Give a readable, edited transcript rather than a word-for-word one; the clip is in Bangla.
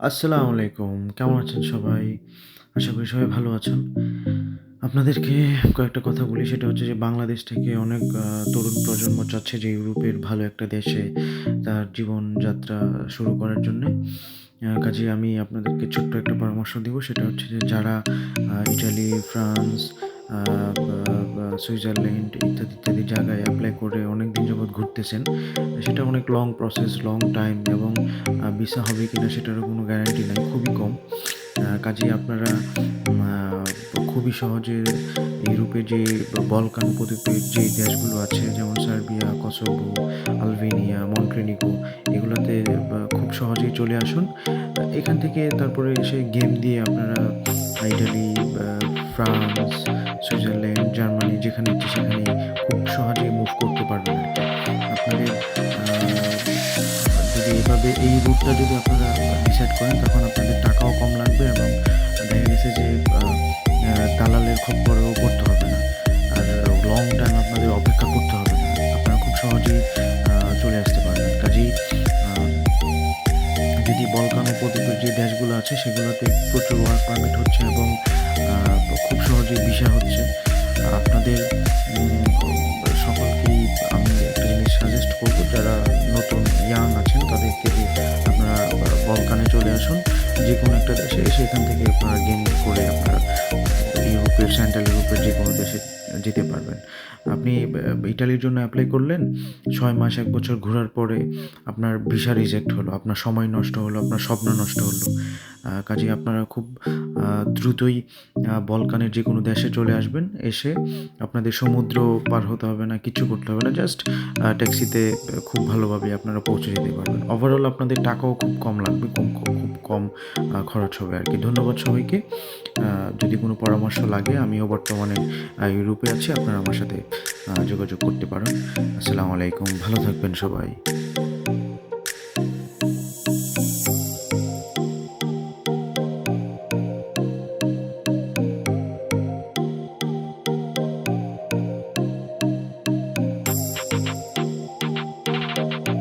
আসসালামু আলাইকুম। কেমন আছেন সবাই? আশা করি সবাই ভালো আছেন। আপনাদেরকে কয়েকটা কথা বলি সেটা হচ্ছে যে বাংলাদেশ থেকে অনেক তরুণ প্রজন্ম চাচ্ছে যে ইউরোপের ভালো একটা দেশে তার জীবনযাত্রা শুরু করার জন্যে। কাজেই আমি আপনাদেরকে ছোট্ট একটা পরামর্শ দিব সেটা হচ্ছে যে যারা ইটালি, ফ্রান্স, আ বা বা সুইজারল্যান্ড ইত্যাদি, ইত্যাদি জায়গায় এপ্লাই করে অনেকদিন যাবৎ ঘুরতেছেন। সেটা অনেক লং প্রসেস, লং টাইম এবং ভিসা হবে কিনা সেটারও কোনো গ্যারান্টি নাই, খুবই কম। কাজেই আপনারা আ খুবই সহজে ইউরোপে যে বলকান উপদ্বীপের যে দেশগুলো আছে যেমন সার্বিয়া, কসোভো, আলবেনিয়া, মন্টেনিগ্রো এগুলাতে খুব সহজেই চলে আসুন। এখান থেকে তারপরে এসে গেম দিয়ে আপনারা ইটালি, আ ফ্রান্স, সুইজারল্যান্ড, জার্মানি যেখানে ইচ্ছে সেখানেই খুব সহজেই মুভ করতে পারবেন আরকি। আপনাদের আ যদি এভাবে এই রুটটা যদি আপনারা ডিসাইড করেন তখন আপনাদের টাকাও কম লাগবে এবং দেখা গেছে যে আ আ দালালের খপ্পরেও পড়তে হবে না। আর লং টাইম আপনাদের অপেক্ষা করতে হবে না। আপনারা খুব সহজেই চলে আসতে পারবেন। কাজেই আ যদি বলকান উপদ্বীপের যে দেশগুলো আছে সেগুলোতে প্রচুর ওয়ার্ক পারমিট হচ্ছে এবং আ খুব সহজেই ভিসা হচ্ছে। আপনাদের সকলকেই আমি একটা জিনিস সাজেস্ট করব যারা নতুন ইয়াং আছেন তাদেরকে যে আপনারা বলকানে চলে আসুন। যেকোনো একটা দেশে এসে এখান থেকে আপনারা গেম করে আপনারা ইউরোপের সেন্ট্রাল ইউরোপের যেকোনো দেশে যেতে পারবেন। আপনি ইটালির জন্য এপ্লাই করলেন, ৬ মাস ১ বছর ঘোরার পরে আপনার ভিসা রিজেক্ট হলো, আপনার সময় নষ্ট হলো, আপনার স্বপ্ন নষ্ট হলো। কাজেই আপনারা খুব দ্রুতই বলকানের যেকোনো দেশে চলে আসবেন। এসে আপনাদের সমুদ্র পার হতে হবে না, কিচ্ছু করতে হবে না। জাস্ট ট্যাক্সিতে খুব ভালোভাবে আপনারা পৌঁছে যেতে পারবেন। ওভারঅল আপনাদের টাকাও খুব কম লাগবে, খুব কম খরচ হবে আরকি। ধন্যবাদ সবাইকে। আ যদি কোনো পরামর্শ লাগে আমিও বর্তমানে ইউরোপে আছি। আপনারা আমার সাথে যোগাযোগ করতে পারেন। আসসালামু আলাইকুম। ভালো থাকবেন সবাই।